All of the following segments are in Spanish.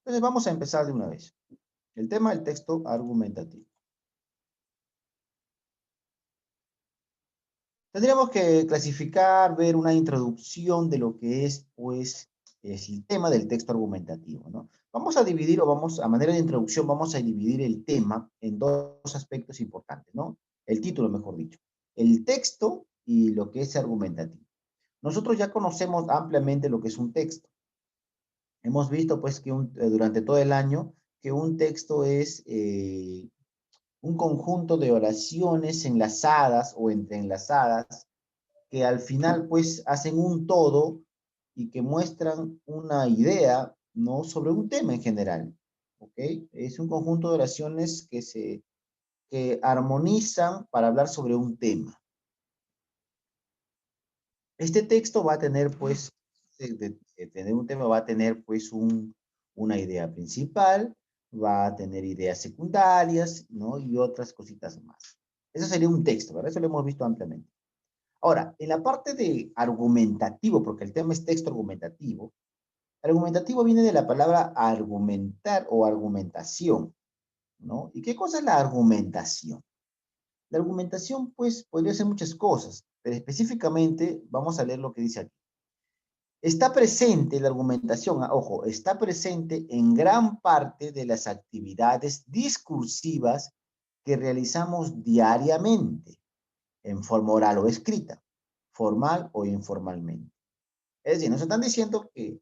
Entonces vamos a empezar de una vez. El tema del texto argumentativo. Tendríamos que clasificar, ver una introducción de lo que es, pues, el tema del texto argumentativo, ¿no? Vamos a dividir, o vamos, a manera de introducción, vamos a dividir el tema en dos aspectos importantes, ¿no? El título, mejor dicho. El texto y lo que es argumentativo. Nosotros ya conocemos ampliamente lo que es un texto. Hemos visto, pues, que durante todo el año, que un texto es un conjunto de oraciones enlazadas o entreenlazadas que al final pues hacen un todo y que muestran una idea, ¿no? Sobre un tema en general, ¿ok? Es un conjunto de oraciones que armonizan para hablar sobre un tema. Este texto va a tener pues, de tener un tema, va a tener pues una idea principal, va a tener ideas secundarias, ¿no? Y otras cositas más. Eso sería un texto, ¿verdad? Eso lo hemos visto ampliamente. Ahora, en la parte de argumentativo, porque el tema es texto argumentativo, argumentativo viene de la palabra argumentar o argumentación, ¿no? ¿Y qué cosa es la argumentación? La argumentación, pues, podría ser muchas cosas, pero específicamente vamos a leer lo que dice aquí. Está presente la argumentación, ojo, está presente en gran parte de las actividades discursivas que realizamos diariamente, en forma oral o escrita, formal o informalmente. Es decir, nos están diciendo que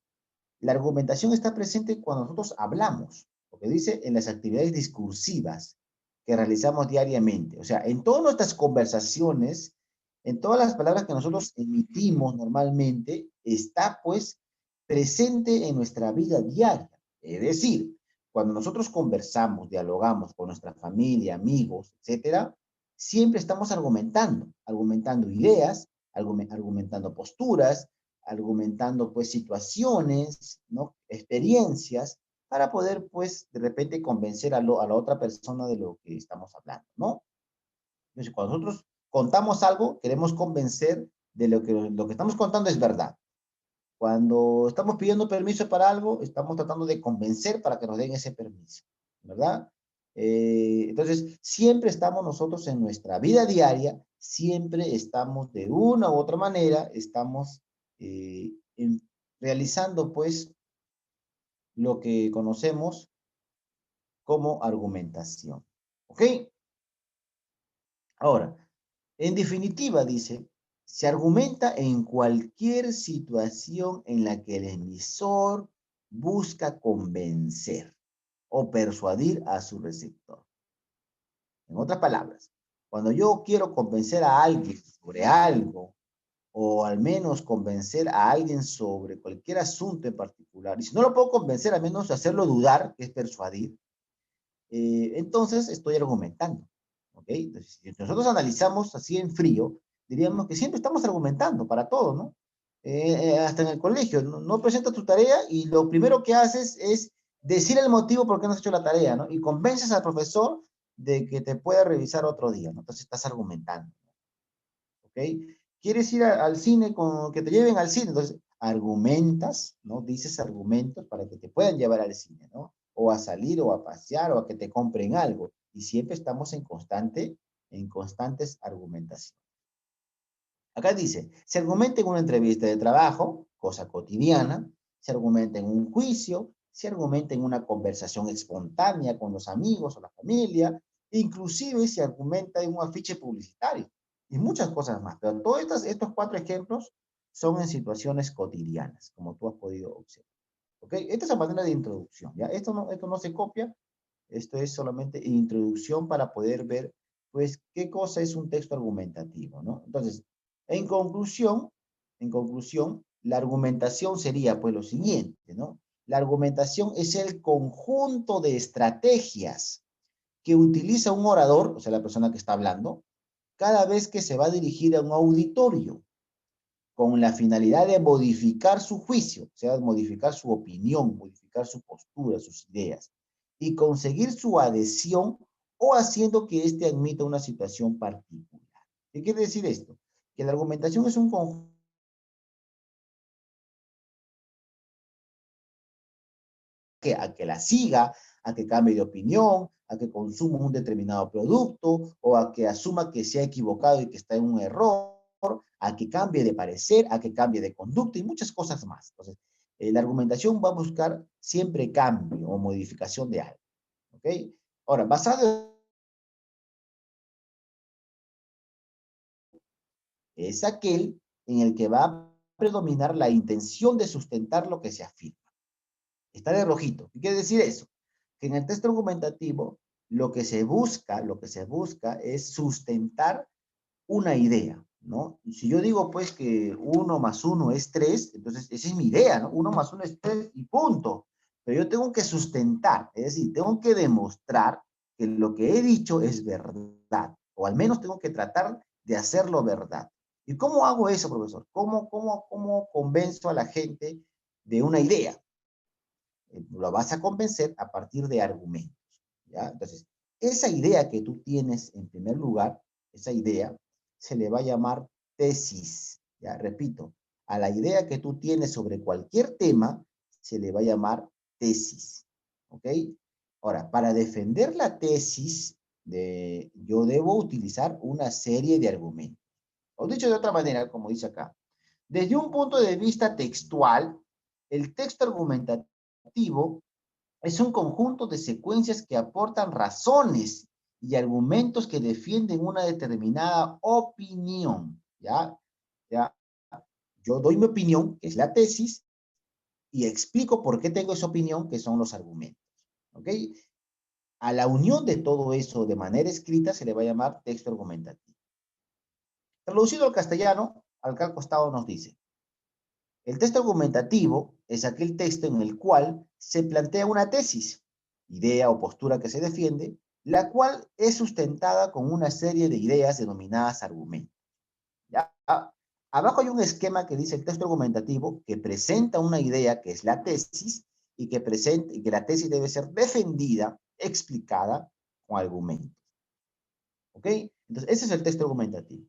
la argumentación está presente cuando nosotros hablamos, porque dice en las actividades discursivas que realizamos diariamente. O sea, en todas nuestras conversaciones, en todas las palabras que nosotros emitimos normalmente, está pues presente en nuestra vida diaria. Es decir, cuando nosotros conversamos, dialogamos con nuestra familia, amigos, etcétera, siempre estamos argumentando, argumentando ideas, argumentando posturas, argumentando pues situaciones, ¿no? Experiencias, para poder pues de repente convencer a la otra persona de lo que estamos hablando, ¿no? Entonces, cuando nosotros contamos algo, queremos convencer de lo que estamos contando es verdad. Cuando estamos pidiendo permiso para algo, estamos tratando de convencer para que nos den ese permiso, ¿verdad? Entonces, siempre estamos nosotros en nuestra vida diaria, siempre estamos de una u otra manera, estamos eh, en- realizando pues lo que conocemos como argumentación. ¿Ok? Ahora, en definitiva, dice, se argumenta en cualquier situación en la que el emisor busca convencer o persuadir a su receptor. En otras palabras, cuando yo quiero convencer a alguien sobre algo, o al menos convencer a alguien sobre cualquier asunto en particular, y si no lo puedo convencer, al menos hacerlo dudar, que es persuadir, entonces estoy argumentando. ¿Ok? Entonces, si nosotros analizamos así en frío, diríamos que siempre estamos argumentando para todo, ¿no? Hasta en el colegio, no presentas tu tarea y lo primero que haces es decir el motivo por qué no has hecho la tarea, ¿no? Y convences al profesor de que te pueda revisar otro día, ¿no? Entonces estás argumentando, ¿ok? ¿Quieres ir al cine con que te lleven al cine? Entonces argumentas, ¿no? Dices argumentos para que te puedan llevar al cine, ¿no? O a salir o a pasear o a que te compren algo. Y siempre estamos en constantes argumentaciones. Acá dice, se argumenta en una entrevista de trabajo, cosa cotidiana, se argumenta en un juicio, se argumenta en una conversación espontánea con los amigos o la familia, inclusive se argumenta en un afiche publicitario y muchas cosas más. Pero todos estos cuatro ejemplos son en situaciones cotidianas, como tú has podido observar. ¿Ok? Esta es la manera de introducción, ¿ya? Esto no se copia, esto es solamente introducción para poder ver, pues, qué cosa es un texto argumentativo, ¿no? Entonces, en conclusión, la argumentación sería, pues, lo siguiente, ¿no? La argumentación es el conjunto de estrategias que utiliza un orador, o sea, la persona que está hablando, cada vez que se va a dirigir a un auditorio, con la finalidad de modificar su juicio, o sea, modificar su opinión, modificar su postura, sus ideas, y conseguir su adhesión o haciendo que éste admita una situación particular. ¿Qué quiere decir esto? Que la argumentación es un conjunto qué? A que la siga, a que cambie de opinión, a que consuma un determinado producto, o a que asuma que se ha equivocado y que está en un error, a que cambie de parecer, a que cambie de conducta y muchas cosas más. Entonces, la argumentación va a buscar siempre cambio o modificación de algo. ¿Ok? Ahora, basado es aquel en el que va a predominar la intención de sustentar lo que se afirma. Está de rojito. ¿Qué quiere decir eso? Que en el texto argumentativo lo que se busca es sustentar una idea, ¿no? Y si yo digo, pues, que uno más uno es 3, entonces esa es mi idea, ¿no? Uno más uno es 3 y punto. Pero yo tengo que sustentar, es decir, tengo que demostrar que lo que he dicho es verdad, o al menos tengo que tratar de hacerlo verdad. ¿Y cómo hago eso, profesor? ¿Cómo convenzo a la gente de una idea? Lo vas a convencer a partir de argumentos, ¿ya? Entonces, esa idea que tú tienes en primer lugar, esa idea, se le va a llamar tesis, ¿ya? Repito, a la idea que tú tienes sobre cualquier tema, se le va a llamar tesis, ¿ok? Ahora, para defender la tesis, yo debo utilizar una serie de argumentos. O dicho de otra manera, como dice acá, desde un punto de vista textual, el texto argumentativo es un conjunto de secuencias que aportan razones y argumentos que defienden una determinada opinión. ¿Ya? ¿Ya? Yo doy mi opinión, que es la tesis, y explico por qué tengo esa opinión, que son los argumentos. ¿Ok? A la unión de todo eso de manera escrita se le va a llamar texto argumentativo. Traducido al castellano, acá al costado nos dice, el texto argumentativo es aquel texto en el cual se plantea una tesis, idea o postura que se defiende, la cual es sustentada con una serie de ideas denominadas argumentos. ¿Ya? Abajo hay un esquema que dice el texto argumentativo que presenta una idea que es la tesis y que la tesis debe ser defendida, explicada con argumentos. ¿Ok? Entonces, ese es el texto argumentativo.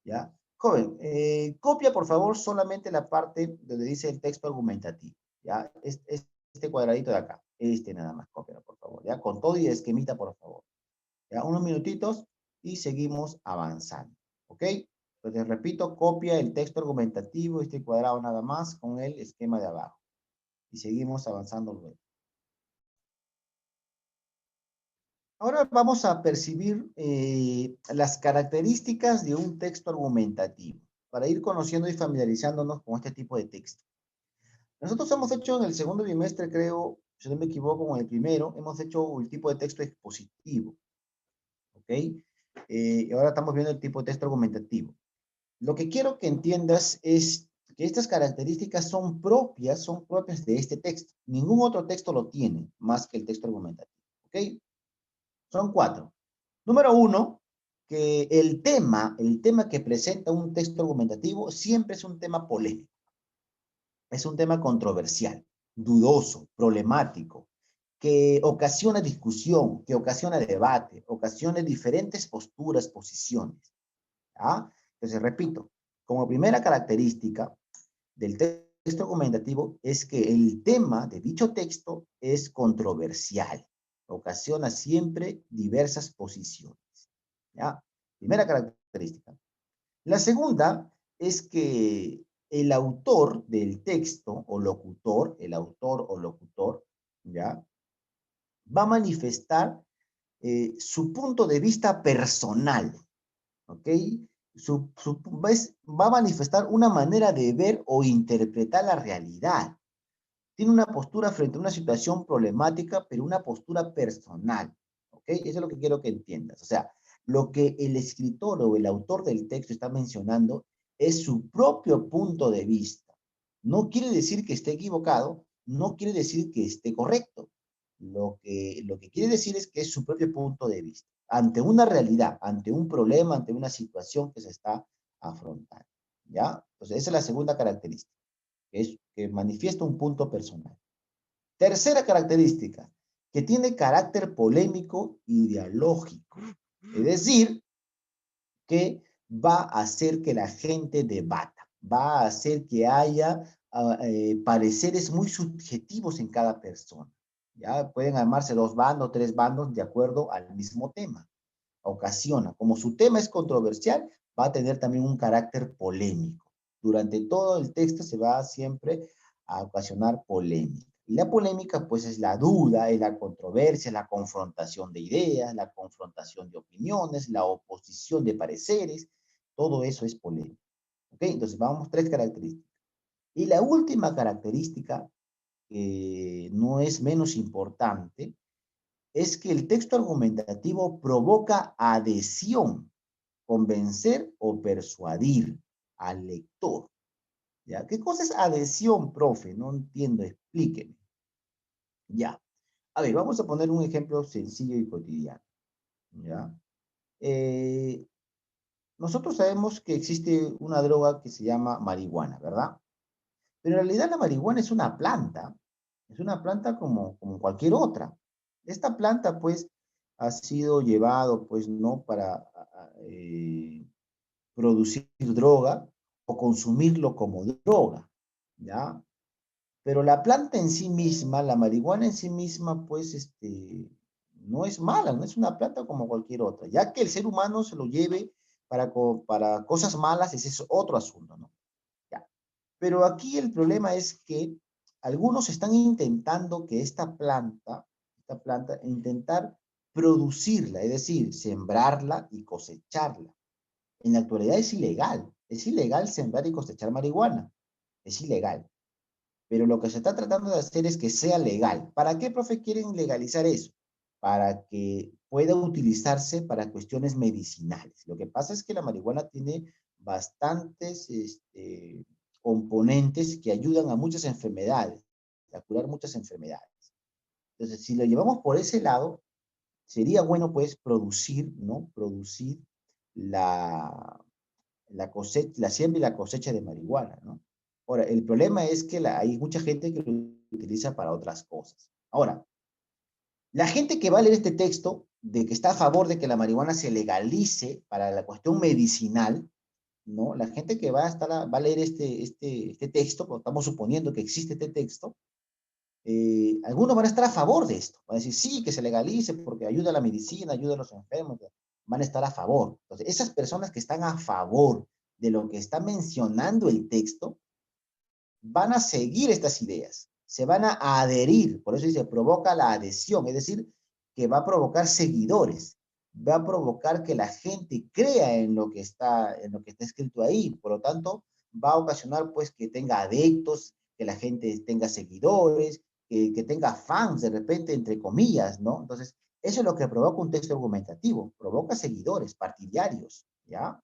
¿Ya? Joven, copia por favor solamente la parte donde dice el texto argumentativo, ¿ya? Este cuadradito de acá, este nada más, copia por favor, ¿ya? Con todo y esquemita, por favor, ¿ya? Unos minutitos y seguimos avanzando, ¿ok? Entonces, repito, copia el texto argumentativo, este cuadrado nada más, con el esquema de abajo. Y seguimos avanzando luego. Ahora vamos a percibir las características de un texto argumentativo, para ir conociendo y familiarizándonos con este tipo de texto. Nosotros hemos hecho en el segundo bimestre, creo, si no me equivoco, con el primero, hemos hecho el tipo de texto expositivo, ¿ok? Y ahora estamos viendo el tipo de texto argumentativo. Lo que quiero que entiendas es que estas características son propias de este texto. Ningún otro texto lo tiene más que el texto argumentativo, ¿ok? Son 4. Número 1, que el tema que presenta un texto argumentativo siempre es un tema polémico. Es un tema controversial, dudoso, problemático, que ocasiona discusión, que ocasiona debate, ocasiona diferentes posturas, posiciones. ¿Ah? Entonces, repito, como primera característica del texto argumentativo es que el tema de dicho texto es controversial, ocasiona siempre diversas posiciones. ¿Ya? Primera característica. La segunda es que el autor del texto o locutor, el autor o locutor, ¿ya? Va a manifestar su punto de vista personal, ¿ok? Va a manifestar una manera de ver o interpretar la realidad. Tiene una postura frente a una situación problemática, pero una postura personal, ¿ok? Eso es lo que quiero que entiendas. O sea, lo que el escritor o el autor del texto está mencionando es su propio punto de vista. No quiere decir que esté equivocado, no quiere decir que esté correcto. Lo que quiere decir es que es su propio punto de vista, ante una realidad, ante un problema, ante una situación que se está afrontando, ¿ya? Entonces, esa es la segunda característica, que manifiesta un punto personal. Tercera característica, que tiene carácter polémico y dialógico. Es decir, que va a hacer que la gente debata, va a hacer que haya pareceres muy subjetivos en cada persona. Ya pueden armarse 2 bandos, 3 bandos de acuerdo al mismo tema. Ocasiona, como su tema es controversial, va a tener también un carácter polémico. Durante todo el texto se va siempre a ocasionar polémica. Y la polémica, pues, es la duda, es la controversia, la confrontación de ideas, la confrontación de opiniones, la oposición de pareceres. Todo eso es polémica. ¿Ok? Entonces, vamos 3 características. Y la última característica, no es menos importante, es que el texto argumentativo provoca adhesión, convencer o persuadir al lector. ¿Ya? ¿Qué cosa es adhesión, profe? No entiendo, explíqueme. Ya. A ver, vamos a poner un ejemplo sencillo y cotidiano. ¿Ya? Eh, nosotros sabemos que existe una droga que se llama marihuana, ¿verdad? Pero en realidad la marihuana es una planta como cualquier otra. Esta planta, pues, ha sido llevado, pues, no para producir droga o consumirlo como droga, ¿ya? Pero la planta en sí misma, la marihuana en sí misma, pues, no es mala, no es una planta como cualquier otra. Ya que el ser humano se lo lleve para cosas malas, ese es otro asunto, ¿no? Ya. Pero aquí el problema es que algunos están intentando que esta planta, intentar producirla, es decir, sembrarla y cosecharla. En la actualidad es ilegal sembrar y cosechar marihuana, es ilegal. Pero lo que se está tratando de hacer es que sea legal. ¿Para qué, profe, quieren legalizar eso? Para que pueda utilizarse para cuestiones medicinales. Lo que pasa es que la marihuana tiene bastantes componentes que ayudan a muchas enfermedades, a curar muchas enfermedades. Entonces, si lo llevamos por ese lado, sería bueno, pues, producir, ¿no? Producir la, la cosecha, la siembra y la cosecha de marihuana, ¿no? Ahora, el problema es que hay mucha gente que lo utiliza para otras cosas. Ahora, la gente que va a leer este texto, de que está a favor de que la marihuana se legalice para la cuestión medicinal, ¿no? La gente que va a leer este texto, porque estamos suponiendo que existe este texto, algunos van a estar a favor de esto. Van a decir, sí, que se legalice porque ayuda a la medicina, ayuda a los enfermos. Van a estar a favor. Entonces, esas personas que están a favor de lo que está mencionando el texto, van a seguir estas ideas, se van a adherir, por eso dice, provoca la adhesión, es decir, que va a provocar seguidores, va a provocar que la gente crea en lo que está escrito ahí, por lo tanto, va a ocasionar pues que tenga adeptos, que la gente tenga seguidores, que tenga fans de repente, entre comillas, ¿no? Entonces, eso es lo que provoca un texto argumentativo, provoca seguidores, partidarios, ¿ya?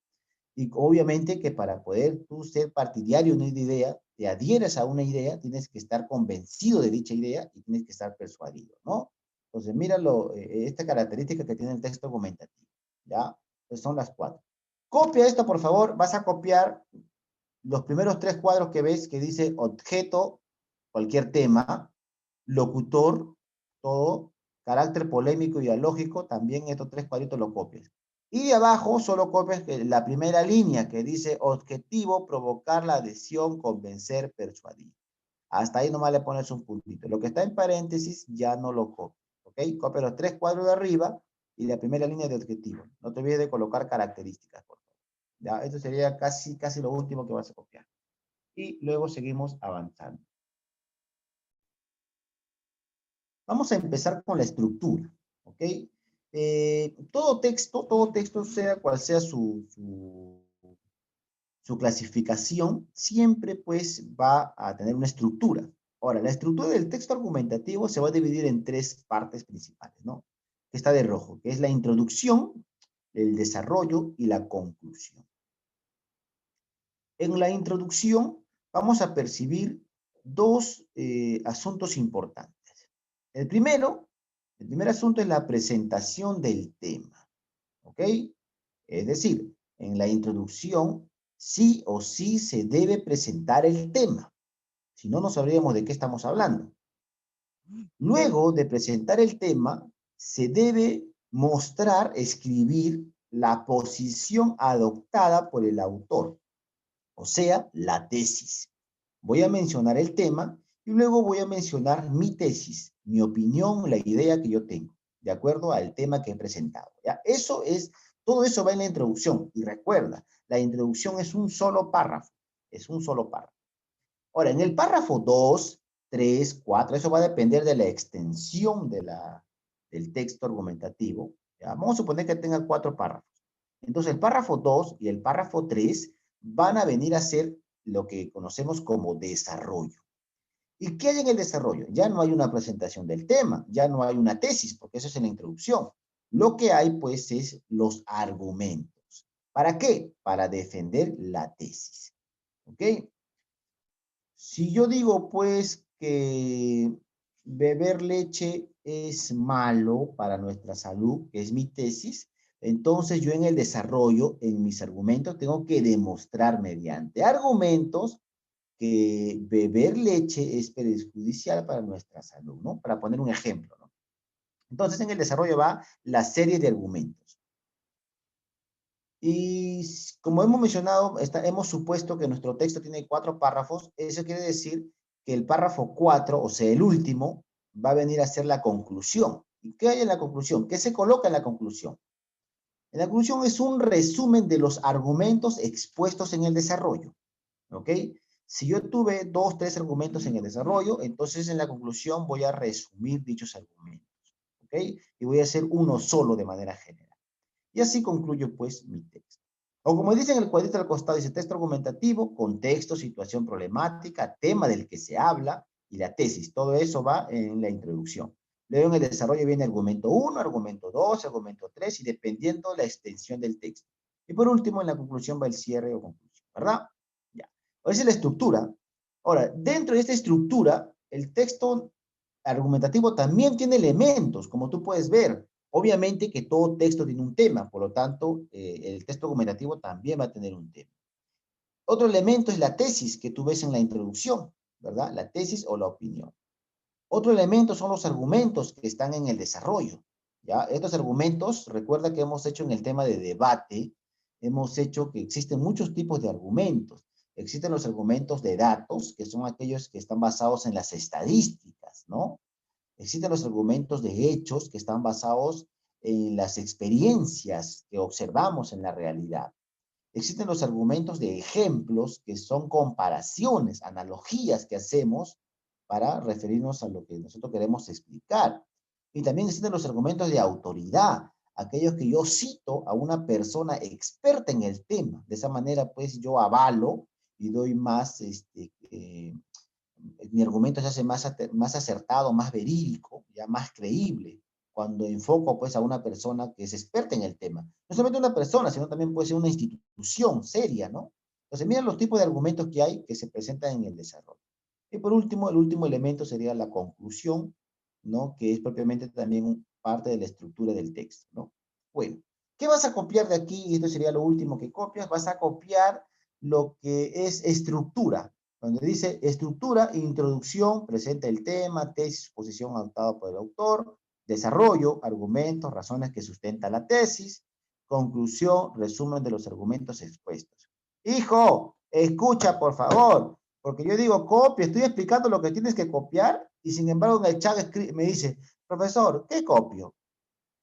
Y obviamente que para poder tú ser partidario de una idea, te adhieres a una idea, tienes que estar convencido de dicha idea y tienes que estar persuadido, ¿no? Entonces, míralo, esta característica que tiene el texto argumentativo, ¿ya? Entonces son las 4. Copia esto, por favor. Vas a copiar los primeros 3 cuadros que ves que dice objeto, cualquier tema, locutor, todo, carácter polémico y dialógico, también estos 3 cuadritos los copias. Y de abajo solo copias la primera línea que dice objetivo, provocar la adhesión, convencer, persuadir. Hasta ahí nomás le pones un puntito. Lo que está en paréntesis ya no lo copias. ¿Ok? Copia los 3 cuadros de arriba y la primera línea de objetivo. No te olvides de colocar características, por favor. Ya, esto sería casi lo último que vas a copiar. Y luego seguimos avanzando. Vamos a empezar con la estructura, ¿ok? Todo texto, sea cual sea su clasificación, siempre pues va a tener una estructura. Ahora, la estructura del texto argumentativo se va a dividir en 3 partes principales, ¿no? Que está de rojo, que es la introducción, el desarrollo y la conclusión. En la introducción vamos a percibir 2 asuntos importantes. El primero, el primer asunto es la presentación del tema, ¿ok? Es decir, en la introducción sí o sí se debe presentar el tema, si no, no sabríamos de qué estamos hablando. Luego de presentar el tema, se debe mostrar, escribir la posición adoptada por el autor, o sea, la tesis. Voy a mencionar el tema y luego voy a mencionar mi tesis. mi opinión, la idea que yo tengo, de acuerdo al tema que he presentado. ¿Ya? Todo eso va en la introducción. Y recuerda, la introducción es un solo párrafo. Es un solo párrafo. Ahora, en el párrafo 2, 3, 4, eso va a depender de la extensión del texto argumentativo. ¿Ya? Vamos a suponer que tenga 4 párrafos. Entonces, el párrafo 2 y el párrafo 3 van a venir a ser lo que conocemos como desarrollo. ¿Y qué hay en el desarrollo? Ya no hay una presentación del tema, ya no hay una tesis, porque eso es en la introducción. Lo que hay, pues, es los argumentos. ¿Para qué? Para defender la tesis. ¿Ok? Si yo digo, pues, que beber leche es malo para nuestra salud, que es mi tesis, entonces yo en el desarrollo, en mis argumentos, tengo que demostrar mediante argumentos que beber leche es perjudicial para nuestra salud, ¿no? Para poner un ejemplo, ¿no? Entonces, en el desarrollo va la serie de argumentos. Y como hemos mencionado, hemos supuesto que nuestro texto tiene 4 párrafos. Eso quiere decir que el párrafo 4, o sea, el último, va a venir a ser la conclusión. ¿Y qué hay en la conclusión? ¿Qué se coloca en la conclusión? En la conclusión es un resumen de los argumentos expuestos en el desarrollo. ¿Ok? Si yo tuve 2, 3 argumentos en el desarrollo, entonces en la conclusión voy a resumir dichos argumentos. ¿Ok? Y voy a hacer uno solo de manera general. Y así concluyo, pues, mi texto. O como dice en el cuadrito al costado, dice texto argumentativo, contexto, situación problemática, tema del que se habla y la tesis. Todo eso va en la introducción. Luego en el desarrollo viene argumento 1, argumento 2, argumento 3 y dependiendo la extensión del texto. Y por último, en la conclusión va el cierre o conclusión, ¿verdad? Ya. Esa es la estructura. Ahora, dentro de esta estructura, el texto argumentativo también tiene elementos, como tú puedes ver. Obviamente que todo texto tiene un tema, por lo tanto, el texto argumentativo también va a tener un tema. Otro elemento es la tesis que tú ves en la introducción, ¿verdad? La tesis o la opinión. Otro elemento son los argumentos que están en el desarrollo, ¿ya? Estos argumentos, recuerda que hemos hecho en el tema de debate, hemos hecho que existen muchos tipos de argumentos. Existen los argumentos de datos, que son aquellos que están basados en las estadísticas, ¿no? Existen los argumentos de hechos que están basados en las experiencias que observamos en la realidad. Existen los argumentos de ejemplos que son comparaciones, analogías que hacemos para referirnos a lo que nosotros queremos explicar. Y también existen los argumentos de autoridad, aquellos que yo cito a una persona experta en el tema. De esa manera, pues, yo avalo y doy más mi argumento se hace más acertado, más verídico, ya más creíble, cuando enfoco pues a una persona que es experta en el tema. No solamente una persona, sino también puede ser una institución seria, ¿no? Entonces, miren los tipos de argumentos que hay que se presentan en el desarrollo. Y por último, el último elemento sería la conclusión, ¿no? Que es propiamente también parte de la estructura del texto, ¿no? Bueno, ¿qué vas a copiar de aquí? Y esto sería lo último que copias. Vas a copiar lo que es estructura. Cuando dice estructura, introducción, presenta el tema, tesis, posición adoptada por el autor, desarrollo, argumentos, razones que sustentan la tesis, conclusión, resumen de los argumentos expuestos. Hijo, escucha por favor, porque yo digo copia, estoy explicando lo que tienes que copiar y sin embargo en el chat me dice, profesor, ¿qué copio?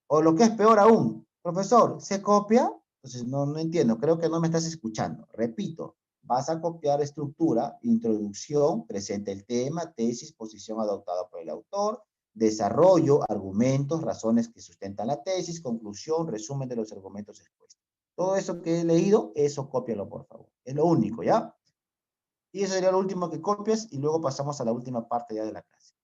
O lo que es peor aún, profesor, ¿se copia? Entonces no entiendo, creo que no me estás escuchando. Repito, vas a copiar estructura, introducción, presenta el tema, tesis, posición adoptada por el autor, desarrollo, argumentos, razones que sustentan la tesis, conclusión, resumen de los argumentos expuestos. Todo eso que he leído, eso cópialo por favor. Es lo único, ¿ya? Y eso sería lo último que copias y luego pasamos a la última parte ya de la clase.